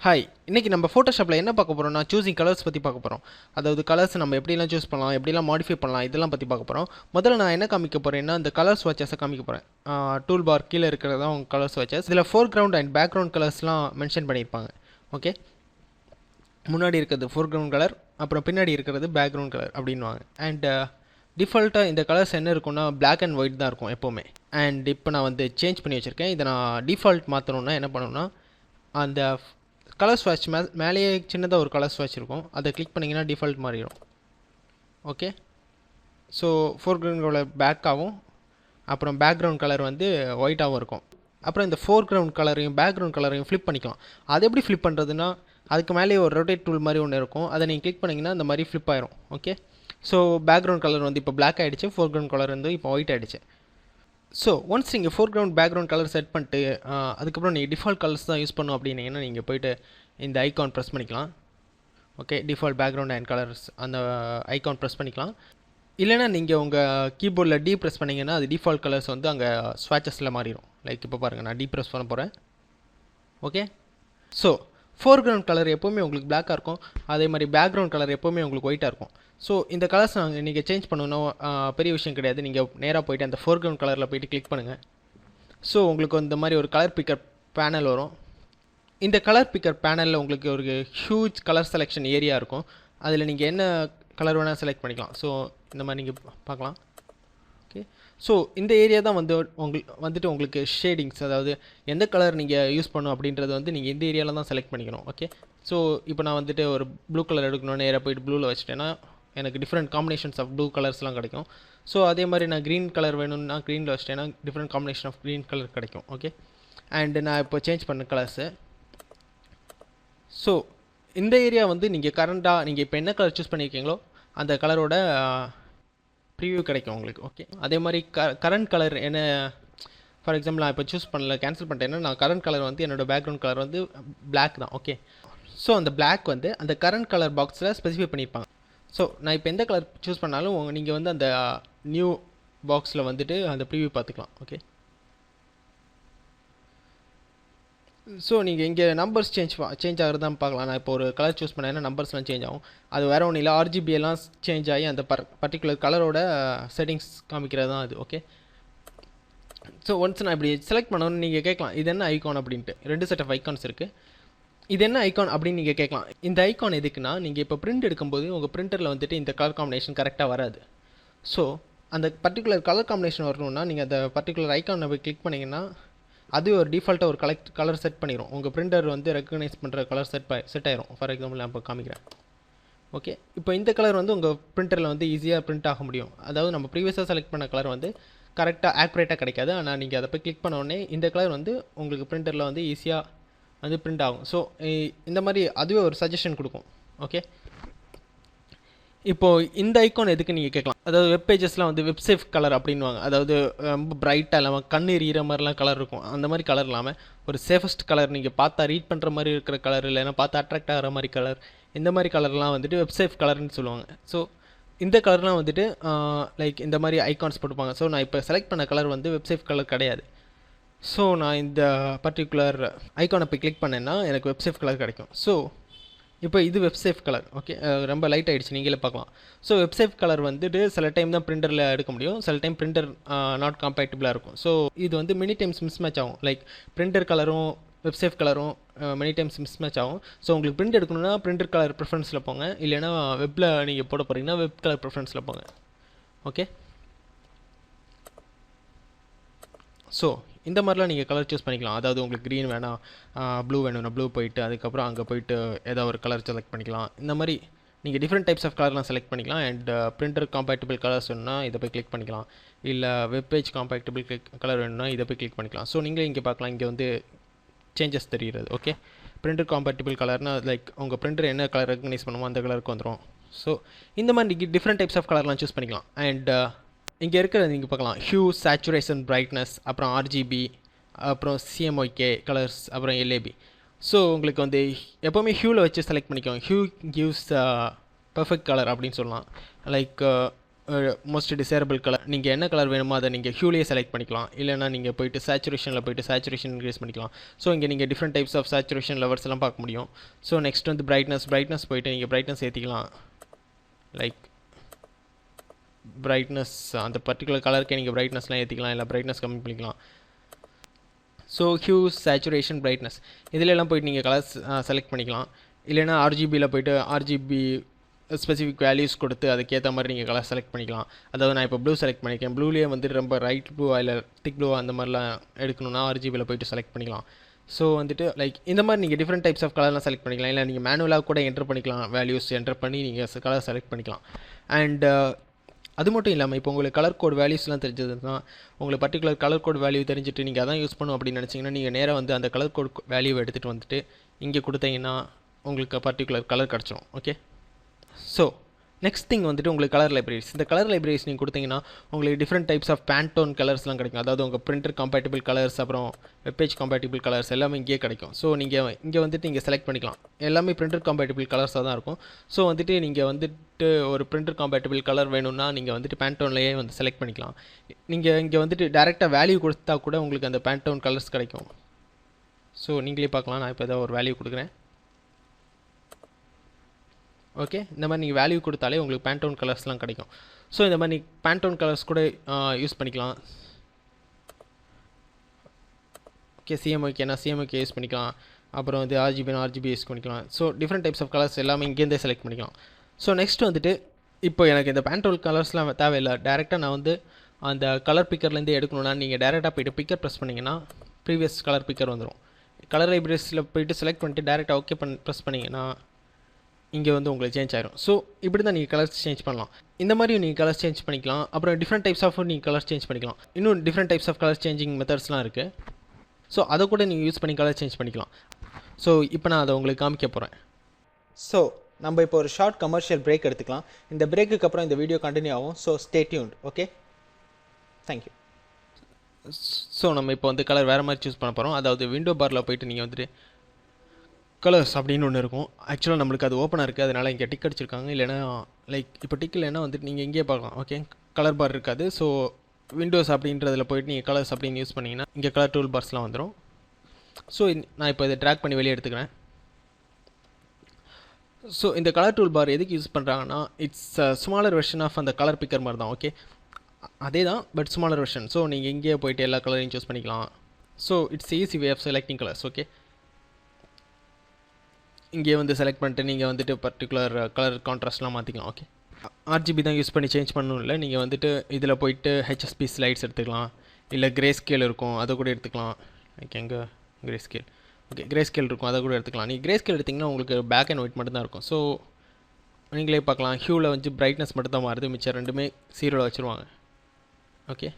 Hi, இன்றைக்கி நம்ம ஃபோட்டோஷாப்பில் என்ன பார்க்க போகிறோம்னா சூஸிங் கலர்ஸ் பற்றி பார்க்க போகிறோம். அதாவது கலர்ஸ் நம்ம எப்படிலாம் சூஸ் பண்ணலாம், எப்படிலாம் மாடிஃபை பண்ணலாம், இதெல்லாம் பற்றி பார்க்க போகிறோம். முதல்ல நான் என்ன காமிக்க போகிறேன்னா இந்த கலர்ஸ் வாட்சஸை காமிக்க போகிறேன். டூல் பார் கீழே இருக்கிறதா உங்கள் கலர்ஸ் வாட்சஸ். இதில் ஃபோர்க்ரவுண்ட் அண்ட் பேக்ரவுண்ட் கலர்ஸ்லாம் மென்ஷன் பண்ணியிருப்பாங்க. ஓகே, முன்னாடி இருக்கிறது ஃபோர்க்ரவுண்ட் கலர், அப்புறம் பின்னாடி இருக்கிறது பேக்ரவுண்ட் கலர் அப்படின்வாங்க. அண்ட் டிஃபால்ட்டாக இந்த கலர்ஸ் என்ன இருக்குன்னா பிளாக் அண்ட் ஒயிட் தான் இருக்கும் எப்போவுமே. அண்ட் இப்போ நான் வந்து சேஞ்ச் பண்ணி வச்சுருக்கேன். இதை நான் டிஃபால்ட் மாற்றணுன்னா என்ன பண்ணணும்னா அந்த கலர் ஸ்வாட்ச் மேலேயே சின்னதாக ஒரு கலர் ஸ்வாட்ச் இருக்கும், அதை கிளிக் பண்ணிங்கன்னா டிஃபால்ட் மாறிடும். ஓகே, ஸோ ஃபோர்க்ரவுண்ட் கலர் பேக்காகவும் அப்புறம் பேக்ரவுண்ட் கலர் வந்து ஒயிட்டாகவும் இருக்கும். அப்புறம் இந்த ஃபோர்க்ரவுண்ட் கலரையும் பேக்ரவுண்ட் கலரையும் ஃப்ளிப் பண்ணிக்கலாம். அது எப்படி ஃப்ளிப் பண்ணுறதுன்னா அதுக்கு மேலேயே ஒரு ரொட்டேட் டூல் மாதிரி ஒன்று இருக்கும், அதை நீங்கள் கிளிக் பண்ணிங்கன்னா இந்த மாதிரி ஃப்ளிப் ஆயிரும். ஓகே, ஸோ பேக்ரவுண்ட் கலர் வந்து இப்போ பிளாக் ஆகிடுச்சு, ஃபோர்க்ரவுண்ட் கலர் வந்து இப்போ ஒயிட் ஆகிடுச்சு. ஸோ ஒன்ஸ் நீங்கள் ஃபோர்க்ரவுண்ட் பேக்ரவுண்ட் கலர் செட் பண்ணிட்டு அதுக்கப்புறம் நீங்கள் டிஃபால்ட் கலர்ஸ் தான் யூஸ் பண்ணணும் அப்படின்னீங்கன்னா நீங்கள் போய்ட்டு இந்த ஐக்கான் ப்ரெஸ் பண்ணிக்கலாம். Okay, default background and colours அந்த ஐக்கான் ப்ரெஸ் பண்ணிக்கலாம். இல்லைனா நீங்கள் உங்கள் கீபோர்டில் டி ப்ரெஸ் பண்ணிங்கன்னா அது டிஃபால்ட் கலர்ஸ் வந்து அங்கே ஸ்வாட்சஸில் மாறிடும். லைக் இப்போ பாருங்கள், நான் டி ப்ரெஸ் பண்ண போகிறேன். ஓகே, ஸோ ஃபோர்க்ரவுண்ட் கலர் எப்போவுமே உங்களுக்கு பிளாக்காக இருக்கும், அதே மாதிரி பேக்ரவுண்ட் கலர் எப்போவுமே உங்களுக்கு ஒயிட்டாக இருக்கும். ஸோ இந்த கலர்ஸ் நீங்கள் சேஞ்ச் பண்ணணும் பெரிய விஷயம் கிடையாது. நீங்கள் நேராக போய்ட்டு அந்த ஃபோர்க்ரவுண்ட் கலரில் போய்ட்டு கிளிக் பண்ணுங்கள். ஸோ உங்களுக்கு இந்த மாதிரி ஒரு கலர் பிக்கர் பேனல் வரும். இந்த கலர் பிக்கர் பேனலில் உங்களுக்கு ஒரு ஹியூஜ் கலர் செலெக்ஷன் ஏரியா இருக்கும். அதில் நீங்கள் என்ன கலர் வேணால் செலக்ட் பண்ணிக்கலாம். ஸோ இந்த மாதிரி நீங்கள் பார்க்கலாம். ஓகே, ஸோ இந்த ஏரியா தான் வந்து உங்களுக்கு ஷேடிங்ஸ், அதாவது எந்த கலர் நீங்கள் யூஸ் பண்ணணும் அப்படின்றது வந்து நீங்கள் இந்த ஏரியாவில் தான் செலக்ட் பண்ணிக்கணும். ஓகே, ஸோ இப்போ நான் வந்துட்டு ஒரு ப்ளூ கலர் எடுக்கணும்னு நேராக போய்ட்டு ப்ளூவில் வச்சுட்டேன்னா எனக்கு டிஃப்ரெண்ட் காம்பினேஷன்ஸ் ஆஃப் ப்ளூ கலர்ஸ்லாம் கிடைக்கும். ஸோ அதே மாதிரி நான் க்ரீன் கலர் வேணும்னா க்ரீனில் வச்சிட்டேன்னா different combination of green colour கிடைக்கும். ஓகே, அண்டு நான் இப்போ சேஞ்ச் பண்ண கலர்ஸு. ஸோ இந்த ஏரியா வந்து நீங்கள் கரண்ட்டாக நீங்கள் இப்போ என்ன கலர் சூஸ் பண்ணியிருக்கீங்களோ அந்த கலரோட ப்ரிவியூ கிடைக்கும் உங்களுக்கு. ஓகே, அதே மாதிரி கரண்ட் கலர் என்ன, ஃபார் எக்ஸாம்பிள் நான் இப்போ சூஸ் பண்ணல, கேன்சல் பண்ணிட்டேன்னா நான் கரண்ட் கலர் வந்து என்னோடய பேக்ரவுண்ட் கலர் வந்து பிளாக் தான். ஓகே, ஸோ அந்த பிளாக் வந்து அந்த கரண்ட் கலர் பாக்ஸில் ஸ்பெசிஃபை பண்ணியிருப்பாங்க. ஸோ நான் இப்போ எந்த கலர் சூஸ் பண்ணாலும் நீங்கள் வந்து அந்த நியூ பாக்ஸில் வந்துட்டு அந்த ப்ரிவியூ பார்த்துக்கலாம். ஓகே, ஸோ நீங்கள் இங்கே நம்பர்ஸ் சேஞ்ச் ஆகிறதான் பார்க்கலாம். நான் இப்போ ஒரு கலர் சூஸ் பண்ணேன்னா நம்பர்ஸ்லாம் சேஞ்ச் ஆகும். அது வேறு ஒன்றும் இல்லை, RGB எல்லாம் சேஞ்ச் ஆகி அந்த பர்டிகுலர் கலரோட செட்டிங்ஸ் காமிக்கிறது தான் அது. ஓகே, ஸோ ஒன்ஸ் நான் இப்படி செலக்ட் பண்ணணும்னு நீங்கள் கேட்கலாம் இது என்ன ஐக்கான் அப்படின்ட்டு. 2 செட் ஆஃப் ஐக்கான்ஸ் இருக்குது. இது என்ன ஐக்கான் அப்படின்னு நீங்கள் கேட்கலாம். இந்த ஐக்கான் எதுக்குன்னா நீங்கள் இப்போ பிரிண்ட் எடுக்கும்போது உங்கள் பிரிண்டரில் வந்துட்டு இந்த கலர் காம்பினேஷன் கரெக்டாக வராது. ஸோ அந்த பர்டிகுலர் கலர் காம்பினேஷன் வரணும்னா நீங்கள் அந்த பர்டிகுலர் ஐக்கானை போய் கிளிக் பண்ணிங்கன்னா அது ஒரு டிஃபால்ட்டாக ஒரு கலர் செட் பண்ணிடும். உங்கள் பிரிண்டர் வந்து ரெக்கக்னைஸ் பண்ணுற கலர் செட் ஆயிரும். ஃபார் எக்ஸாம்பிள் நான் இப்போ காமிக்கிறேன். ஓகே, இப்போ இந்த கலர் வந்து உங்கள் பிரிண்டரில் வந்து ஈஸியாக பிரிண்ட் ஆக முடியும். அதாவது நம்ம ப்ரீவியஸாக செலக்ட் பண்ண கலர் வந்து கரெக்டாக ஆக்யூரேட்டாக கிடைக்காது. ஆனால் நீங்கள் அதை போய் கிளிக் பண்ண உடனே இந்த கலர் வந்து உங்களுக்கு பிரிண்டரில் வந்து ஈஸியாக வந்து பிரிண்ட் ஆகும். ஸோ இந்த மாதிரி அதுவே ஒரு சஜஷன் கொடுக்கும். ஓகே, இப்போது இந்த ஐக்கான் எதுக்கு நீங்கள் கேட்கலாம். அதாவது வெப் பேஜஸ்லாம் வந்து வெப்சேஃப் கலர் அப்படின்வாங்க. அதாவது ரொம்ப பிரைட்டாக இல்லாமல் கண்ணு எரியிற மாதிரிலாம் கலர் இருக்கும். அந்த மாதிரி கலர் இல்லாமல் ஒரு சேஃபஸ்ட் கலர், நீங்கள் பார்த்தா ரீட் பண்ணுற மாதிரி இருக்கிற கலர், இல்லைன்னா பார்த்தா அட்ராக்ட் ஆகிற மாதிரி கலர், இந்த மாதிரி கலர்லாம் வந்துட்டு வெப்சேஃப் கலர்னு சொல்லுவாங்க. ஸோ இந்த கலர்லாம் வந்துட்டு லைக் இந்த மாதிரி ஐக்கான்ஸ் போட்டுப்பாங்க. ஸோ நான் இப்போ செலக்ட் பண்ண கலர் வந்து வெப்சேஃப் கலர் கிடையாது. ஸோ நான் இந்த பர்டிகுலர் ஐக்கானை போய் கிளிக் பண்ணேன்னா எனக்கு வெப்சேஃப் கலர் கிடைக்கும். ஸோ இப்போ இது வெப்சேஃப் கலர். ஓகே, ரொம்ப லைட் ஆகிடுச்சு, நீங்களே பார்க்கலாம். ஸோ வெப்சேஃப் கலர் வந்துட்டு சில டைம் தான் பிரிண்டரில் எடுக்க முடியும், சில டைம் பிரிண்டர் நாட் காம்பேட்டிபிளாக இருக்கும். ஸோ இது வந்து மெனி டைம்ஸ் மிஸ்மேட்ச் ஆகும். லைக் பிரிண்டர் கலரும் வெப்சேஃப் கலரும் மெனி டைம்ஸ் மிஸ்மேட்ச் ஆகும். ஸோ உங்களுக்கு பிரிண்ட் எடுக்கணும்னா பிரிண்டர் கலர் ப்ரிஃபரன்ஸில் போங்க, இல்லைனா வெப்பில் நீங்கள் போட போகிறீங்கன்னா வெப் கலர் ப்ரிஃபரன்ஸில் போங்க. ஓகே, ஸோ இந்த மாதிரிலாம் நீங்கள் கலர் சூஸ் பண்ணிக்கலாம். அதாவது உங்களுக்கு க்ரீன் வேணாம், ப்ளூ வேணும்னா ப்ளூ போயிட்டு அதுக்கப்புறம் அங்கே போயிட்டு ஏதாவது ஒரு கலர் செலக்ட் பண்ணிக்கலாம். இந்த மாதிரி நீங்கள் டிஃப்ரெண்ட் டைப்ஸ் ஆஃப் கலர்லாம் செலக்ட் பண்ணிக்கலாம். அண்ட் பிரிண்டர் காம்பேட்டிபிள் கலர்ஸ் வேணும்னா இதை போய் கிளிக் பண்ணிக்கலாம், இல்லை வெப்பேஜ் காம்பேட்டிபிள் கலர் வேணும்னா இதை போய் கிளிக் பண்ணிக்கலாம். ஸோ நீங்களே இங்கே பார்க்கலாம், இங்கே வந்து சேஞ்சஸ் தெரிகிறது. ஓகே, பிரிண்டர் காம்பேட்டிபிள் கலர்னால் லைக் உங்கள் பிரிண்டர் என்ன கலர் ரெகக்னைஸ் பண்ணுமோ அந்த கலருக்கு வந்துடும். ஸோ இந்த மாதிரி நீங்கள் டிஃப்ரெண்ட் டைப்ஸ் ஆஃப் கலர்லாம் சூஸ் பண்ணிக்கலாம். அண்ட் இங்கே இருக்கிறது நீங்கள் பார்க்கலாம், ஹியூ, சேச்சுரேஷன், பிரைட்னஸ், அப்புறம் RGB, அப்புறம் CMYK கலர்ஸ், அப்புறம் LAB. ஸோ உங்களுக்கு வந்து எப்போவுமே ஹியூவில் வச்சு செலக்ட் பண்ணிக்கோங்க. ஹியூ கிவ்ஸ் பர்ஃபெக்ட் கலர் அப்படின்னு சொல்லலாம். லைக் மோஸ்ட் டிசைரபிள் கலர், நீங்கள் என்ன கலர் வேணுமோ அதை நீங்கள் ஹியூலேயே செலக்ட் பண்ணிக்கலாம். இல்லைனா நீங்கள் போய்ட்டு சேச்சுரேஷனில் போய்ட்டு சேச்சுரேஷன் இன்க்ரீஸ் பண்ணிக்கலாம். ஸோ இங்கே நீங்கள் different types of saturation levels எல்லாம் பார்க்க முடியும். ஸோ நெக்ஸ்ட் வந்து பிரைட்னஸ் போய்ட்டு நீங்கள் பிரைட்னஸ் ஏற்றிக்கலாம். லைக் பிரைட்னஸ் அந்த பர்டிகுலர் கலருக்கே நீங்கள் பிரைட்னஸ்லாம் ஏற்றிக்கலாம், இல்லை பிரைட்னஸ் கம்மி பண்ணிக்கலாம். ஸோ ஹியூ, சேச்சுரேஷன், பிரைட்னஸ் இதிலெல்லாம் போய்ட்டு நீங்கள் கலர்ஸ் செலக்ட் பண்ணிக்கலாம். இல்லைனா ஆர்ஜிபியில் போய்ட்டு ஆர்ஜிபி ஸ்பெசிஃபிக் வேல்யூஸ் கொடுத்து அதுக்கேற்ற மாதிரி நீங்கள் கலர் செலக்ட் பண்ணிக்கலாம். அதாவது நான் இப்போ ப்ளூ செலக்ட் பண்ணியிருக்கேன். ப்ளூலேயே வந்து ரொம்ப ரைட் ப்ளூவா இல்லை திக் ப்ளூவா அந்த மாதிரிலாம் எடுக்கணும்னா ஆர்ஜிபியில் போய்ட்டு செலக்ட் பண்ணிக்கலாம். ஸோ வந்துட்டு லைக் இந்த மாதிரி நீங்கள் டிஃப்ரெண்ட் டைப்ஸ் ஆஃப் கலர்லாம் செலக்ட் பண்ணிக்கலாம். இல்லை நீங்கள் மேனுவலாக கூட என்டர் பண்ணிக்கலாம், வேல்யூஸ் என்டர் பண்ணி நீங்கள் கலர் செலக்ட் பண்ணிக்கலாம். அண்ட் அது மட்டும் இல்லாமல் இப்போ உங்களுக்கு கலர் கோட் வேல்யூஸ்லாம் தெரிஞ்சதுன்னா, உங்களுக்கு பர்டிகுலர் கலர் கோட் வேல்யூ தெரிஞ்சுட்டு நீங்கள் அதான் யூஸ் பண்ணணும் அப்படின்னு நினச்சிங்கன்னா, நீங்கள் நேராக வந்து அந்த கலர் கோட் வேல்யூவை எடுத்துகிட்டு வந்துட்டு இங்கே கொடுத்தீங்கன்னா உங்களுக்கு பர்டிகுலர் கலர் கிடச்சிரும். ஓகே, ஸோ நெக்ஸ்ட் திங் வந்துட்டு உங்களுக்கு கலர் லைப்ரரிஸ். இந்த கலர் லைப்ரரிஸ் நீங்கள் கொடுத்தீங்கன்னா உங்களுக்கு டிஃப்ரெண்ட் டைப்ஸ் ஆஃப் பேண்டோன் கலர்ஸ்லாம் கிடைக்கும். அதாவது உங்கள் பிரிண்டர் கம்பேட்டிபிள் கலர்ஸ், அப்புறம் வெப்பேஜ் கம்பேட்டிபிள் கலர்ஸ் எல்லாமே இங்கேயே கிடைக்கும். ஸோ நீங்கள் இங்கே வந்துட்டு நீங்கள் செலக்ட் பண்ணிக்கலாம். எல்லாமே பிரிண்டர் கம்பேட்டிபிள் கலர்ஸாக தான் இருக்கும். ஸோ வந்துட்டு நீங்கள் வந்துட்டு ஒரு பிரிண்டர் கம்பேட்டிபிள் கலர் வேணும்னா நீங்கள் வந்துட்டு பேண்டோன்லேயே வந்து செலக்ட் பண்ணிக்கலாம். நீங்கள் இங்கே வந்துட்டு டேரெக்டாக வேல்யூ கொடுத்தா கூட உங்களுக்கு அந்த பேண்டோன் கலர்ஸ் கிடைக்கும். ஸோ நீங்களே பார்க்கலாம். நான் இப்போ ஏதாவது ஒரு வேல்யூ கொடுக்குறேன். ஓகே, இந்த மாதிரி நீங்கள் வேல்யூ கொடுத்தாலே உங்களுக்கு பேண்டோன் கலர்ஸ்லாம் கிடைக்கும். ஸோ இந்த மாதிரி பேண்டோன் கலர்ஸ் கூட யூஸ் பண்ணிக்கலாம். ஓகே, சிஎம்ஓகேனா சிஎம்ஓகே யூஸ் பண்ணிக்கலாம். அப்புறம் வந்து ஆர்ஜிபி யூஸ் பண்ணிக்கலாம். So different types of colours எல்லாமே இங்கேருந்தே செலக்ட் பண்ணிக்கலாம். ஸோ நெக்ஸ்ட் வந்துட்டு இப்போ எனக்கு இந்த பேண்டோன் கலர்ஸ்லாம் தேவையில்லை. டேரெக்டாக நான் வந்து அந்த கலர் பிக்கர்லேருந்து எடுக்கணும்னா நீங்கள் டேரெக்டாக போய்ட்டு பிக்கர் ப்ரெஸ் பண்ணிங்கன்னா ப்ரீவியஸ் கலர் பிக்கர் வந்துடும். கலர் லைப்ரரிஸில் போய்ட்டு செலக்ட் பண்ணிட்டு டேரெக்டாக ஓகே ப்ரெஸ் பண்ணிங்கன்னா இங்கே வந்து உங்களுக்கு சேஞ்ச் ஆயிரும். ஸோ இப்படி தான் நீங்கள் கலர்ஸ் சேஞ்ச் பண்ணலாம். இந்த மாதிரி நீங்கள் கலர்ஸ் சேஞ்ச் பண்ணிக்கலாம். அப்புறம் டிஃப்ரெண்ட் டைப்ஸ் ஆஃப் நீங்கள் கலர்ஸ் சேஞ்ச் பண்ணிக்கலாம். இன்னும் different types of colour changing மெத்தட்ஸ்லாம் இருக்குது. ஸோ அதை கூட நீங்கள் யூஸ் பண்ணி கலர் சேஞ்ச் பண்ணிக்கலாம். ஸோ இப்போ நான் அதை உங்களுக்கு காமிக்க போகிறேன். ஸோ நம்ம இப்போ ஒரு ஷார்ட் கமர்ஷியல் பிரேக் எடுத்துக்கலாம். இந்த பிரேக்குக்கு அப்புறம் இந்த வீடியோ கண்டினியூ ஆகும். So stay tuned. Okay, thank you. So நம்ம இப்போ வந்து கலர் வேறு மாதிரி சூஸ் பண்ண போகிறோம். அதாவது விண்டோ பாரில் போய்ட்டு நீங்கள் வந்துட்டு கலர்ஸ் அப்படின்னு ஒன்று இருக்கும். ஆக்சுவலாக நம்மளுக்கு அது ஓப்பனாக இருக்குது, அதனால் இங்கே டிக் அடிச்சிருக்காங்க. இல்லைனா லைக் இப்போ டிக் இல்லைன்னா வந்துட்டு நீங்கள் இங்கேயே பார்க்கலாம். ஓகே, கலர் பார் இருக்காது. ஸோ விண்டோஸ் அப்படின்றதில் போய்ட்டு நீங்கள் கலர்ஸ் அப்படின்னு யூஸ் பண்ணிங்கன்னா இங்கே கலர் டூல் பார்ஸ்லாம் வந்துடும். ஸோ நான் இப்போ இதை ட்ராக் பண்ணி வெளியே எடுத்துக்கிறேன். ஸோ இந்த கலர் டூல் பார் எதுக்கு யூஸ் பண்ணுறாங்கன்னா, இட்ஸ் ஸ்மாலர் வெர்ஷன் ஆஃப் அந்த கலர் பிக்கர் மாதிரி தான். ஓகே, அதே தான், பட் ஸ்மாலர் வெர்ஷன். ஸோ நீங்கள் இங்கேயே போய்ட்டு எல்லா கலரையும் சூஸ் பண்ணிக்கலாம். So it's easy way of selecting colours. Okay, இங்கே வந்து செலக்ட் பண்ணிட்டு நீங்கள் வந்துட்டு பர்டிகுலர் கலர் கான்ட்ராஸ்ட்லாம் மாற்றிக்கலாம். ஓகே, ஆர்ஜிபி தான் யூஸ் பண்ணி சேஞ்ச் பண்ணணும் இல்லை. நீங்கள் வந்துட்டு இதில் போய்ட்டு ஹெச்எஸ்பி ஸ்லைட்ஸ் எடுத்துக்கலாம். இல்லை கிரே ஸ்கேல் இருக்கும், அதை கூட எடுத்துக்கலாம். லைக் எங்கே grey scale, okay grey scale இருக்கும், அதை கூட எடுத்துக்கலாம். நீங்கள் கிரே ஸ்கேல் எடுத்திங்கன்னா உங்களுக்கு பேக் அண்ட் ஒயிட் மட்டும் தான் இருக்கும். ஸோ நீங்களே பார்க்கலாம், ஹியூவில் வந்து பிரைட்னஸ் மட்டும் தான் மாறுது, மிச்சம் ரெண்டுமே ஜீரோவில் வச்சுருவாங்க. ஓகே,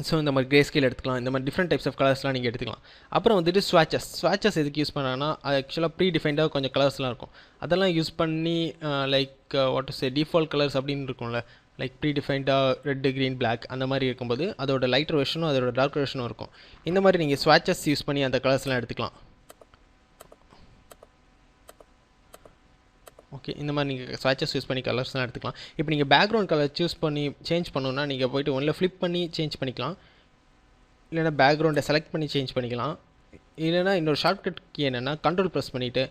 ஸோ இந்த மாதிரி கிரே ஸ்கேல் எடுத்துக்கலாம். இந்த மாதிரி டிஃப்ரெண்ட் டைப்ஸ் ஆஃப் கலர்ஸ்லாம் நீங்கள் எடுத்துக்கலாம். அப்புறம் வந்துட்டு ஸ்வாட்சஸ் எதுக்கு யூஸ் பண்ணாங்கன்னா, அது ஆக்சுவலாக ப்ரீ டிஃபைண்டாக கொஞ்சம் கலர்ஸ்லாம் இருக்கும். அதெல்லாம் யூஸ் பண்ணி like what to say default colours அப்படின்னு இருக்கும்ல, லைக் ப்ரீ டிஃபைண்டாக ரெட்டு, க்ரீன், பிளாக் அந்த மாதிரி இருக்கும்போது அதோட லைட்டர் வெர்ஷனும் அதோட டார்க் வெர்ஷனும் இருக்கும். இந்த மாதிரி நீங்கள் ஸ்வாட்சஸ் யூஸ் பண்ணி அந்த கலர்ஸ்லாம் எடுத்துக்கலாம். ஓகே, இந்த மாதிரி நீங்கள் ஸ்வாட்சஸ் யூஸ் பண்ணி கலர்ஸ்லாம் எடுத்துக்கலாம். இப்போ நீங்கள் பேக்ரவுண்ட் கலர் சூஸ் பண்ணி சேஞ்ச் பண்ணணுன்னா நீங்கள் போய்ட்டு ஒன்றில் ஃப்ளிப் பண்ணி சேஞ்ச் பண்ணிக்கலாம். இல்லைனா பேக்ரவுண்டை செலக்ட் பண்ணி சேஞ்ச் பண்ணிக்கலாம். இல்லைனா இன்னொரு ஷார்ட்கட் கீ என்னென்னா, கண்ட்ரோல் ப்ரெஸ் பண்ணிவிட்டு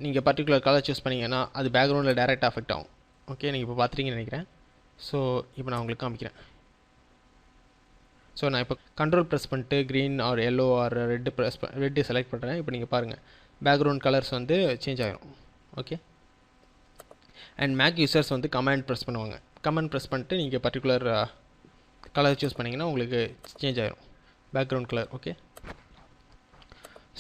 நீங்கள் பர்டிகுலர் கலர் சூஸ் பண்ணிங்கன்னா அது பேக்ரவுண்டில் டேரெக்டாக அஃபெக்ட் ஆகும். ஓகே, நீங்கள் இப்போ பார்த்துட்டீங்கன்னு நினைக்கிறேன். ஸோ இப்போ நான் உங்களுக்கு காமிக்கிறேன். ஸோ நான் இப்போ கண்ட்ரோல் ப்ரெஸ் பண்ணிட்டு green R yellow R red select பண்ணுறேன். இப்போ நீங்கள் பாருங்கள், பேக்ரவுண்ட் கலர்ஸ் வந்து சேஞ்ச் ஆகிரும். ஓகே, அண்ட் மேக் யூசர்ஸ் வந்து கமாண்ட் ப்ரெஸ் பண்ணுவாங்க. கமாண்ட் ப்ரெஸ் பண்ணிட்டு நீங்கள் பர்டிகுலர் கலர் சூஸ் பண்ணிங்கன்னா உங்களுக்கு சேஞ்ச் ஆகிரும் பேக்ரவுண்ட் கலர். ஓகே,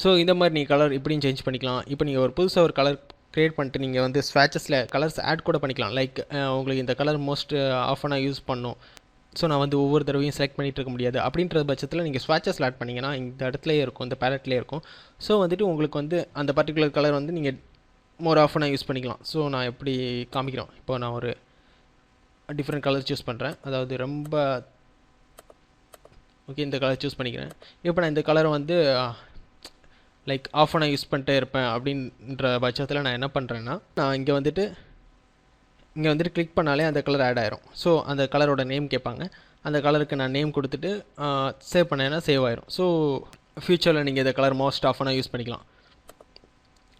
ஸோ இந்த மாதிரி நீங்கள் கலர் இப்படியும் சேஞ்ச் பண்ணிக்கலாம். இப்போ நீங்கள் ஒரு புதுசாக ஒரு கலர் க்ரியேட் பண்ணிட்டு நீங்கள் வந்து ஸ்வாட்சஸில் கலர்ஸ் ஆட் கூட பண்ணிக்கலாம். லைக் உங்களுக்கு இந்த கலர் மோஸ்ட் ஆஃபனாக யூஸ் பண்ணணும், ஸோ நான் வந்து ஒவ்வொரு தடவையும் செலக்ட் பண்ணிகிட்டு இருக்க முடியாது அப்படின்ற பட்சத்தில் நீங்கள் ஸ்வாட்சஸில் ஆட் பண்ணிங்கன்னா இந்த இடத்துலேயே இருக்கும், இந்த பேலட்லேயே இருக்கும். ஸோ வந்துட்டு உங்களுக்கு வந்து அந்த பர்டிகுலர் கலர் வந்து நீங்கள் மோர் ஆஃபனாக யூஸ் பண்ணிக்கலாம். ஸோ நான் எப்படி காமிக்கிறோம், இப்போ நான் ஒரு டிஃப்ரெண்ட் கலர் சூஸ் பண்ணுறேன். அதாவது ரொம்ப ஓகே, இந்த கலர் சூஸ் பண்ணிக்கிறேன். இப்போ நான் இந்த கலரை வந்து லைக் ஆஃபனாக யூஸ் பண்ணிட்டே இருப்பேன் அப்படின்ற பட்சத்தில் நான் என்ன பண்ணுறேன்னா, நான் இங்கே வந்துட்டு இங்கே வந்துட்டு கிளிக் பண்ணாலே அந்த கலர் ஆட் ஆயிரும். ஸோ அந்த கலரோட நேம் கேட்பாங்க. அந்த கலருக்கு நான் நேம் கொடுத்துட்டு சேவ் பண்ணேன்னா சேவ் ஆயிரும். ஸோ ஃப்யூச்சரில் நீங்கள் இந்த கலர் மோஸ்ட் ஆஃப்னா யூஸ் பண்ணிக்கலாம்.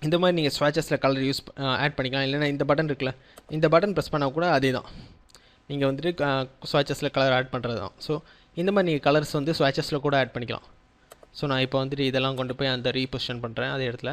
இந்த மாதிரி நீங்கள் ஸ்வாட்சஸில் கலர் ஆட் பண்ணிக்கலாம். இல்லைனா இந்த பட்டன் இருக்குல்ல, இந்த பட்டன் ப்ரெஸ் பண்ணால் கூட அதே தான், நீங்கள் வந்துட்டு ஸ்வாட்சஸில் கலர் ஆட் பண்ணுறது தான். ஸோ இந்த மாதிரி நீங்கள் கலர்ஸ் வந்து ஸ்வாட்சஸில் கூட ஆட் பண்ணிக்கலாம். ஸோ நான் இப்போ வந்துட்டு இதெல்லாம் கொண்டு போய் அந்த ரீபொசிஷன் பண்ணுறேன் அதே இடத்துல.